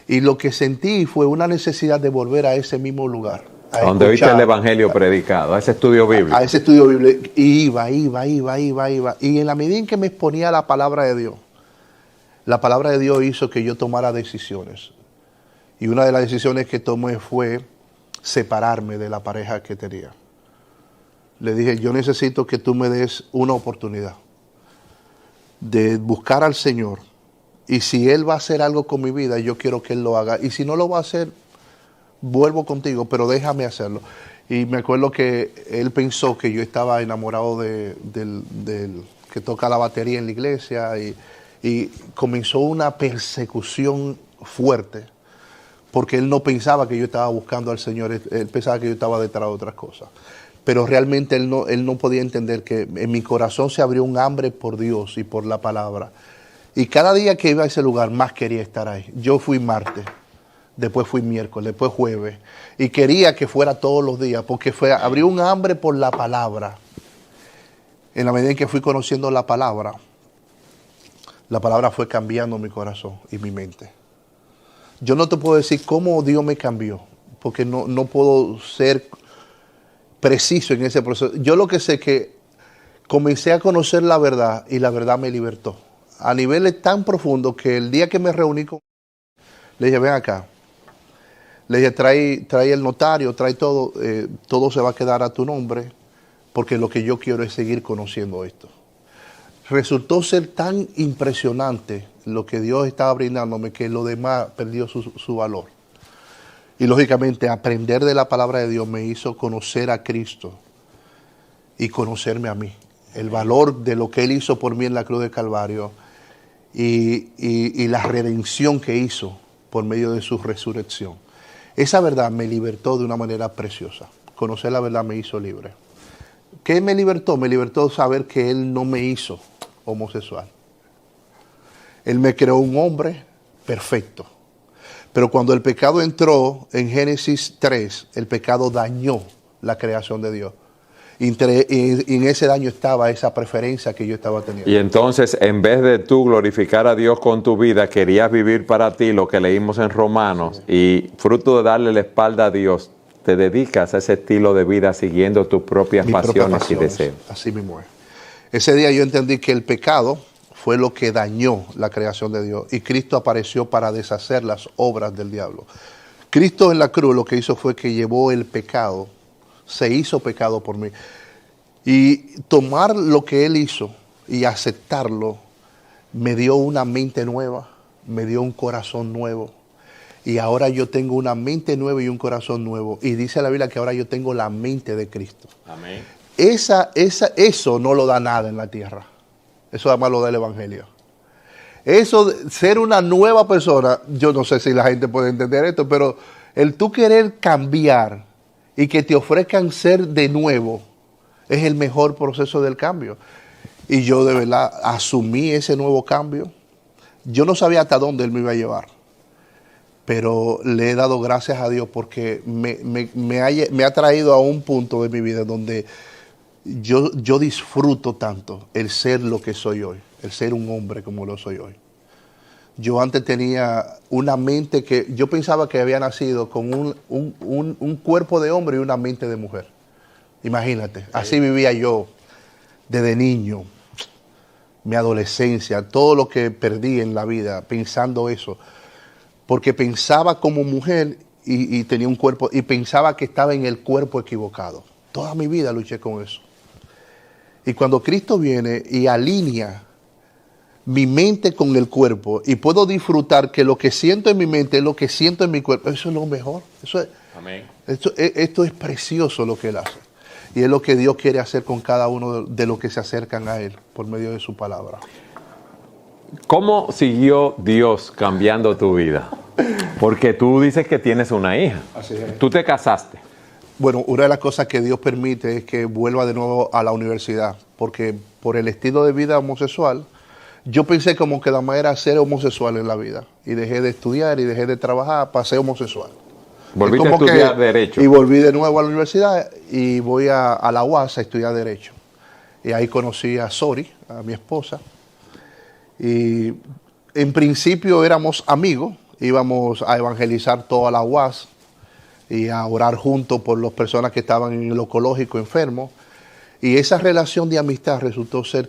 Y lo que sentí fue una necesidad de volver a ese mismo lugar. Donde oíste el evangelio predicado, a ese estudio bíblico. A ese estudio bíblico. Y iba. Y en la medida en que me exponía la palabra de Dios, la palabra de Dios hizo que yo tomara decisiones. Y una de las decisiones que tomé fue separarme de la pareja que tenía. Le dije, yo necesito que tú me des una oportunidad de buscar al Señor. Y si Él va a hacer algo con mi vida, yo quiero que Él lo haga. Y si no lo va a hacer, vuelvo contigo, pero déjame hacerlo. Y me acuerdo que él pensó que yo estaba enamorado del que toca la batería en la iglesia y comenzó una persecución fuerte porque él no pensaba que yo estaba buscando al Señor, él pensaba que yo estaba detrás de otras cosas. Pero realmente él no podía entender que en mi corazón se abrió un hambre por Dios y por la palabra. Y cada día que iba a ese lugar más quería estar ahí. Yo fui martes. Después fui miércoles, después jueves. Y quería que fuera todos los días, porque abrió un hambre por la palabra. En la medida en que fui conociendo la palabra fue cambiando mi corazón y mi mente. Yo no te puedo decir cómo Dios me cambió, porque no puedo ser preciso en ese proceso. Yo lo que sé es que comencé a conocer la verdad y la verdad me libertó. A niveles tan profundos que el día que me reuní con él, le dije, ven acá. Le dije, trae el notario, trae todo, todo se va a quedar a tu nombre, porque lo que yo quiero es seguir conociendo esto. Resultó ser tan impresionante lo que Dios estaba brindándome que lo demás perdió su valor. Y lógicamente aprender de la palabra de Dios me hizo conocer a Cristo y conocerme a mí. El valor de lo que Él hizo por mí en la cruz de Calvario y la redención que hizo por medio de su resurrección. Esa verdad me libertó de una manera preciosa. Conocer la verdad me hizo libre. ¿Qué me libertó? Me libertó saber que Él no me hizo homosexual. Él me creó un hombre perfecto. Pero cuando el pecado entró en Génesis 3, el pecado dañó la creación de Dios. Y en ese daño estaba esa preferencia que yo estaba teniendo. Y entonces, en vez de tú glorificar a Dios con tu vida, querías vivir para ti lo que leímos en Romanos, y fruto de darle la espalda a Dios, te dedicas a ese estilo de vida siguiendo tus propias pasiones y deseos. Así mismo es. Ese día yo entendí que el pecado fue lo que dañó la creación de Dios, y Cristo apareció para deshacer las obras del diablo. Cristo en la cruz lo que hizo fue que llevó el pecado, se hizo pecado por mí. Y tomar lo que Él hizo y aceptarlo me dio una mente nueva, me dio un corazón nuevo. Y ahora yo tengo una mente nueva y un corazón nuevo. Y dice la Biblia que ahora yo tengo la mente de Cristo. Amén. Eso no lo da nada en la tierra. Eso además lo da el Evangelio. Eso, ser una nueva persona, yo no sé si la gente puede entender esto, pero el tú querer cambiar y que te ofrezcan ser de nuevo es el mejor proceso del cambio. Y yo de verdad asumí ese nuevo cambio. Yo no sabía hasta dónde Él me iba a llevar, pero le he dado gracias a Dios porque me ha traído a un punto de mi vida donde yo disfruto tanto el ser lo que soy hoy, el ser un hombre como lo soy hoy. Yo antes tenía una mente que yo pensaba que había nacido con un cuerpo de hombre y una mente de mujer. Imagínate, así vivía yo desde niño, mi adolescencia, todo lo que perdí en la vida pensando eso. Porque pensaba como mujer y tenía un cuerpo, y pensaba que estaba en el cuerpo equivocado. Toda mi vida luché con eso. Y cuando Cristo viene y alinea mi mente con el cuerpo, y puedo disfrutar que lo que siento en mi mente es lo que siento en mi cuerpo, eso es lo mejor. Amén. Esto es precioso lo que Él hace. Y es lo que Dios quiere hacer con cada uno de los que se acercan a Él por medio de su palabra. ¿Cómo siguió Dios cambiando tu vida? Porque tú dices que tienes una hija. Así es. Tú te casaste. Bueno, una de las cosas que Dios permite es que vuelva de nuevo a la universidad, porque por el estilo de vida homosexual, yo pensé como que la manera era ser homosexual en la vida, y dejé de estudiar y dejé de trabajar para ser homosexual. Volviste a estudiar Derecho. Y volví de nuevo a la universidad y voy a la UAS a estudiar Derecho. Y ahí conocí a Sori, a mi esposa, y en principio éramos amigos, íbamos a evangelizar toda la UAS y a orar juntos por las personas que estaban en el oncológico enfermos, y esa relación de amistad resultó ser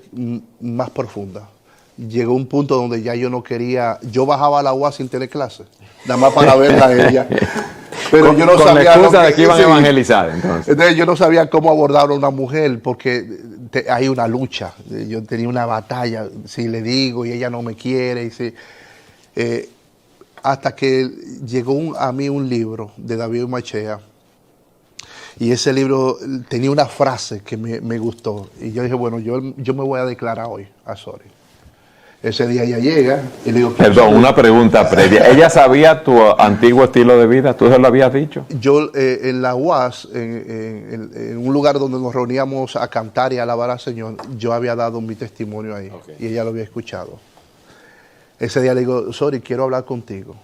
más profunda. Llegó un punto donde ya yo no quería, yo bajaba a la UAS sin tener clases, nada más para verla a ella. Pero yo no con sabía la excusa de que iban a evangelizar, entonces yo no sabía cómo abordar a una mujer, porque hay una lucha. Yo tenía una batalla, si le digo y ella no me quiere, hasta que llegó a mí un libro de David Machea, y ese libro tenía una frase que me gustó, y yo dije, bueno, yo me voy a declarar hoy a Sori. Ese día ella llega y le digo... Perdón, una pregunta previa. ¿Ella sabía tu antiguo estilo de vida? ¿Tú se lo habías dicho? Yo en la UAS, en un lugar donde nos reuníamos a cantar y a alabar al Señor, yo había dado mi testimonio ahí, okay, y ella lo había escuchado. Ese día le digo, Sori, quiero hablar contigo.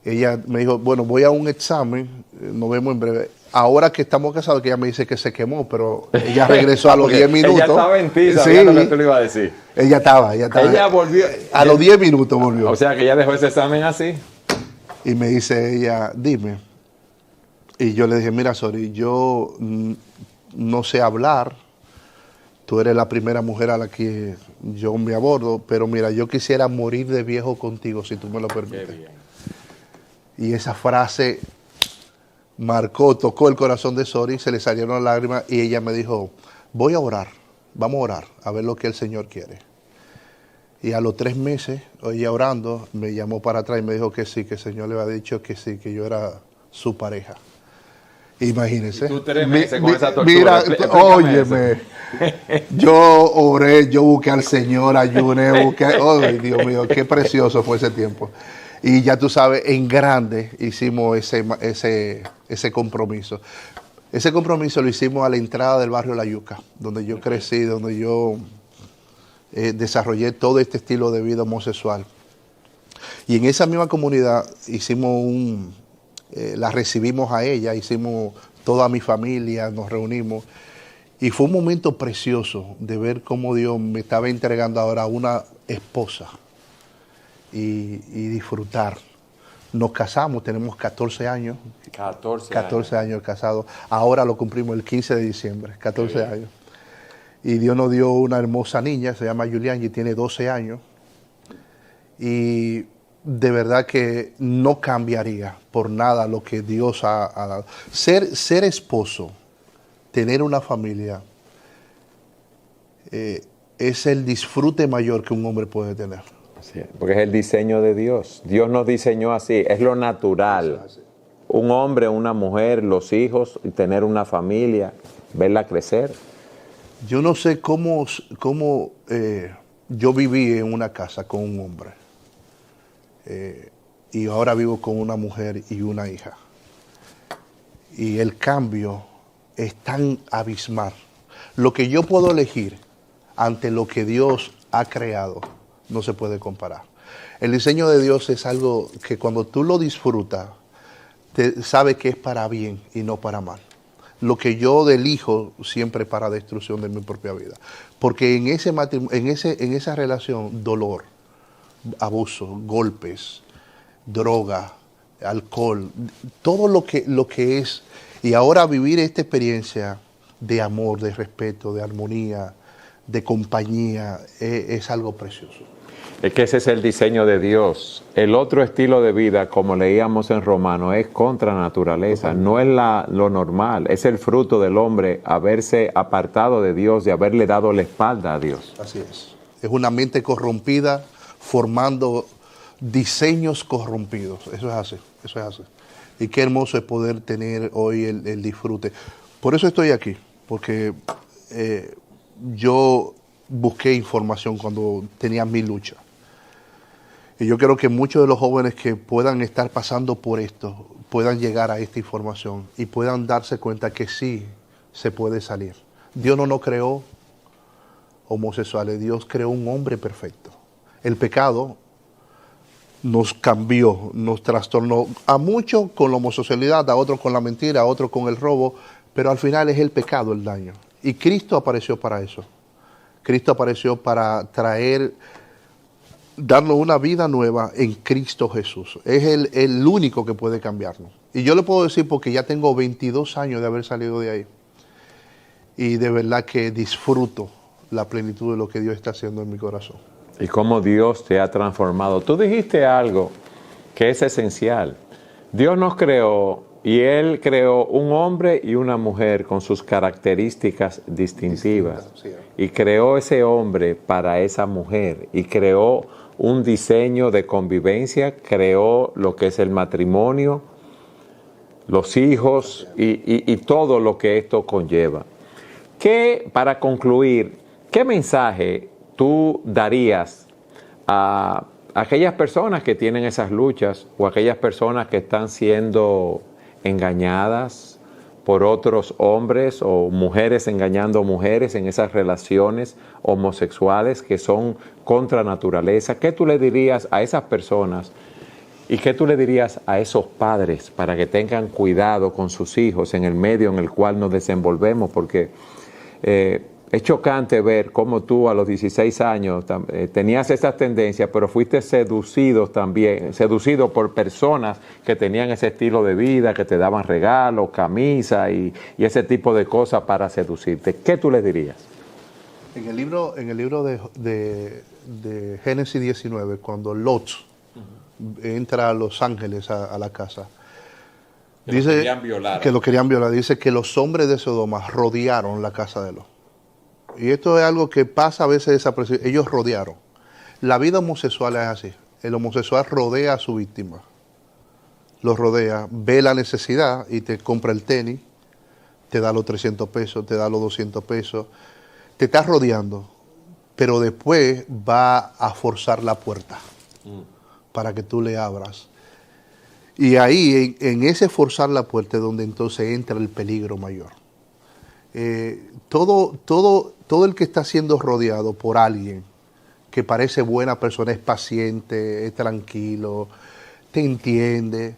Ella me dijo, bueno, voy a un examen, nos vemos en breve. Ahora que estamos casados, que ella me dice que se quemó, pero ella regresó a los 10 minutos. Ella estaba en ti, sabía lo que tú le ibas a decir. Ella estaba. Ella volvió. A los 10 minutos volvió. O sea que ella dejó ese examen así. Y me dice ella, dime. Y yo le dije, mira, Sori, yo no sé hablar. Tú eres la primera mujer a la que yo me abordo, pero mira, yo quisiera morir de viejo contigo, si tú me lo permites. Qué bien. Y esa frase tocó el corazón de Sori, se le salieron las lágrimas, y ella me dijo, voy a orar, vamos a orar, a ver lo que el Señor quiere. Y a los 3 meses, ella orando, me llamó para atrás y me dijo que sí, que el Señor le había dicho que sí, que yo era su pareja. Imagínense. ¿Y tú 3 meses con esa tortura? Mira, óyeme, yo oré, yo busqué al Señor, ayuné, busqué, ay Dios mío, qué precioso fue ese tiempo. Y ya tú sabes, en grande hicimos ese compromiso. Ese compromiso lo hicimos a la entrada del barrio La Yuca, donde yo crecí, donde yo desarrollé todo este estilo de vida homosexual. Y en esa misma comunidad la recibimos a ella, hicimos toda mi familia, nos reunimos. Y fue un momento precioso de ver cómo Dios me estaba entregando ahora una esposa y disfrutar. Nos casamos, tenemos 14 años. 14 años casados. Ahora lo cumplimos el 15 de diciembre, 14 años. Y Dios nos dio una hermosa niña, se llama Julián y tiene 12 años. Y de verdad que no cambiaría por nada lo que Dios ha dado. Ser esposo, tener una familia, es el disfrute mayor que un hombre puede tener. Sí, porque es el diseño de Dios. Dios nos diseñó así, es lo natural. Un hombre, una mujer, los hijos, y tener una familia, verla crecer. Yo no sé cómo yo viví en una casa con un hombre y ahora vivo con una mujer y una hija. Y el cambio es tan abismal. Lo que yo puedo elegir ante lo que Dios ha creado no se puede comparar. El diseño de Dios es algo que cuando tú lo disfrutas, sabes que es para bien y no para mal. Lo que yo elijo siempre para destrucción de mi propia vida. Porque en esa relación, dolor, abuso, golpes, droga, alcohol, todo lo que es. Y ahora vivir esta experiencia de amor, de respeto, de armonía, de compañía, es algo precioso. Es que ese es el diseño de Dios. El otro estilo de vida, como leíamos en Romanos, es contra naturaleza, no es lo normal, es el fruto del hombre haberse apartado de Dios, de haberle dado la espalda a Dios. Así es. Es una mente corrompida formando diseños corrompidos. Eso es así, eso es así. Y qué hermoso es poder tener hoy el disfrute. Por eso estoy aquí, porque yo busqué información cuando tenía mi lucha. Y yo creo que muchos de los jóvenes que puedan estar pasando por esto, puedan llegar a esta información y puedan darse cuenta que sí se puede salir. Dios no nos creó homosexuales, Dios creó un hombre perfecto. El pecado nos cambió, nos trastornó, a muchos con la homosexualidad, a otros con la mentira, a otros con el robo, pero al final es el pecado el daño. Y Cristo apareció para eso. Cristo apareció para darnos una vida nueva en Cristo Jesús. Es el único que puede cambiarnos. Y yo le puedo decir porque ya tengo 22 años de haber salido de ahí. Y de verdad que disfruto la plenitud de lo que Dios está haciendo en mi corazón. Y cómo Dios te ha transformado. Tú dijiste algo que es esencial. Dios nos creó y Él creó un hombre y una mujer con sus características distintivas. Y creó ese hombre para esa mujer. Y creó un diseño de convivencia, creó lo que es el matrimonio, los hijos y todo lo que esto conlleva. Para concluir, ¿qué mensaje tú darías a aquellas personas que tienen esas luchas o aquellas personas que están siendo engañadas por otros hombres o mujeres engañando mujeres en esas relaciones homosexuales que son contra naturaleza? ¿Qué tú le dirías a esas personas y qué tú le dirías a esos padres para que tengan cuidado con sus hijos en el medio en el cual nos desenvolvemos? Porque es chocante ver cómo tú a los 16 años tenías esas tendencias, pero fuiste seducido por personas que tenían ese estilo de vida, que te daban regalos, camisas y ese tipo de cosas para seducirte. ¿Qué tú les dirías? En el libro de Génesis 19, cuando Lot entra a Los Ángeles a la casa, dice que lo querían violar. Dice que los hombres de Sodoma rodearon la casa de Lot. Y esto es algo que pasa a veces desapercibido. Ellos rodearon. La vida homosexual es así. El homosexual rodea a su víctima. Lo rodea, ve la necesidad y te compra el tenis, te da los 300 pesos, te da los 200 pesos. Te está rodeando, pero después va a forzar la puerta para que tú le abras. Y ahí, en ese forzar la puerta, es donde entonces entra el peligro mayor. Todo el que está siendo rodeado por alguien que parece buena persona, es paciente, es tranquilo, te entiende.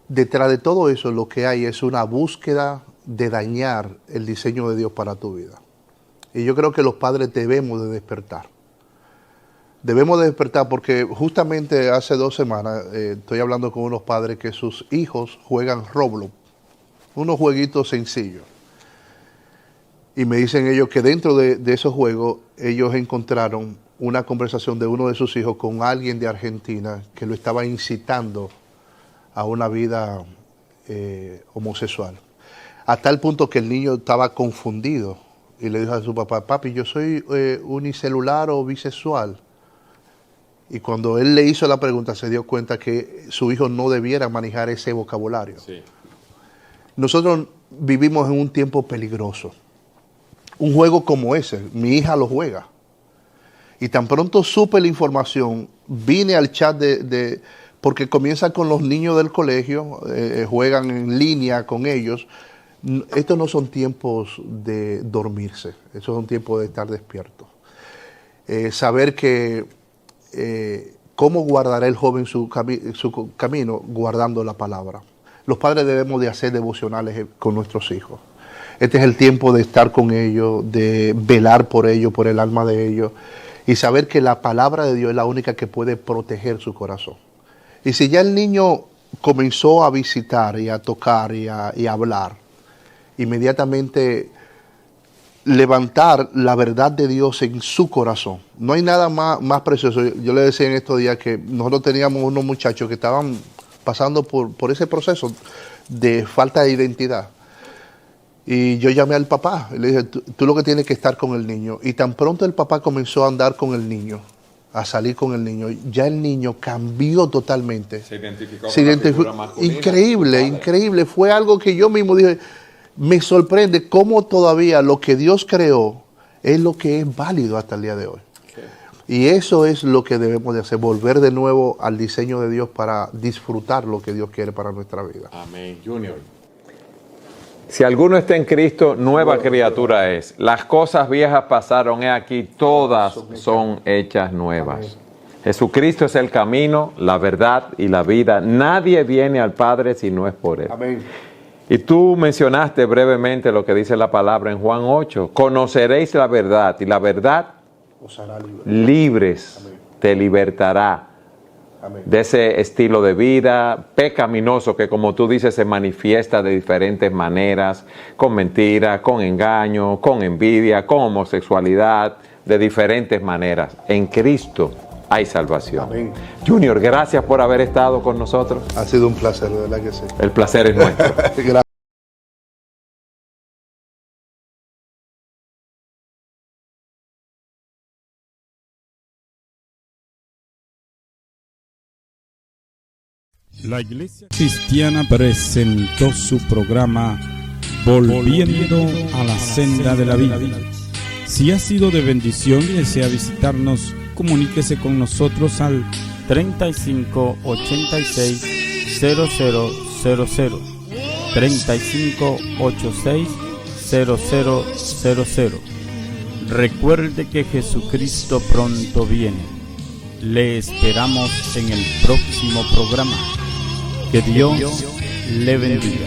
Detrás de todo eso lo que hay es una búsqueda de dañar el diseño de Dios para tu vida. Y yo creo que los padres debemos de despertar. Debemos de despertar porque justamente hace 2 semanas estoy hablando con unos padres que sus hijos juegan Roblox, unos jueguitos sencillos. Y me dicen ellos que dentro de esos juegos ellos encontraron una conversación de uno de sus hijos con alguien de Argentina que lo estaba incitando a una vida homosexual. A tal punto que el niño estaba confundido y le dijo a su papá: papi, yo soy unicelular o bisexual. Y cuando él le hizo la pregunta se dio cuenta que su hijo no debiera manejar ese vocabulario. Sí. Nosotros vivimos en un tiempo peligroso. Un juego como ese, mi hija lo juega. Y tan pronto supe la información, vine al chat porque comienza con los niños del colegio, juegan en línea con ellos. Estos no son tiempos de dormirse, estos son tiempos de estar despiertos. Saber que cómo guardará el joven su camino, guardando la palabra. Los padres debemos de hacer devocionales con nuestros hijos. Este es el tiempo de estar con ellos, de velar por ellos, por el alma de ellos, y saber que la palabra de Dios es la única que puede proteger su corazón. Y si ya el niño comenzó a visitar y a tocar y a hablar, inmediatamente levantar la verdad de Dios en su corazón. No hay nada más precioso. Yo le decía en estos días que nosotros teníamos unos muchachos que estaban pasando por ese proceso de falta de identidad. Y yo llamé al papá y le dije: tú lo que tienes que estar con el niño. Y tan pronto el papá comenzó a andar con el niño, a salir con el niño, ya el niño cambió totalmente. Se identificó con la figura masculina. Increíble. Fue algo que yo mismo dije, me sorprende cómo todavía lo que Dios creó es lo que es válido hasta el día de hoy. Sí. Y eso es lo que debemos de hacer, volver de nuevo al diseño de Dios para disfrutar lo que Dios quiere para nuestra vida. Amén. Junior. Si alguno está en Cristo, nueva criatura es. Las cosas viejas pasaron, he aquí, todas son hechas nuevas. Amén. Jesucristo es el camino, la verdad y la vida. Nadie viene al Padre si no es por Él. Amén. Y tú mencionaste brevemente lo que dice la palabra en Juan 8. Conoceréis la verdad y la verdad os hará libres. Amén. Te libertará. Amén. De ese estilo de vida pecaminoso que, como tú dices, se manifiesta de diferentes maneras, con mentiras, con engaño, con envidia, con homosexualidad, de diferentes maneras. En Cristo hay salvación. Amén. Junior, gracias por haber estado con nosotros. Ha sido un placer, de verdad que sí. El placer es nuestro. Gracias. La Iglesia Cristiana presentó su programa Volviendo a la Senda de la Vida. Si ha sido de bendición y desea visitarnos, comuníquese con nosotros al 3586 0000 3586 0000. Recuerde que Jesucristo pronto viene. Le esperamos en el próximo programa. Que Dios le bendiga.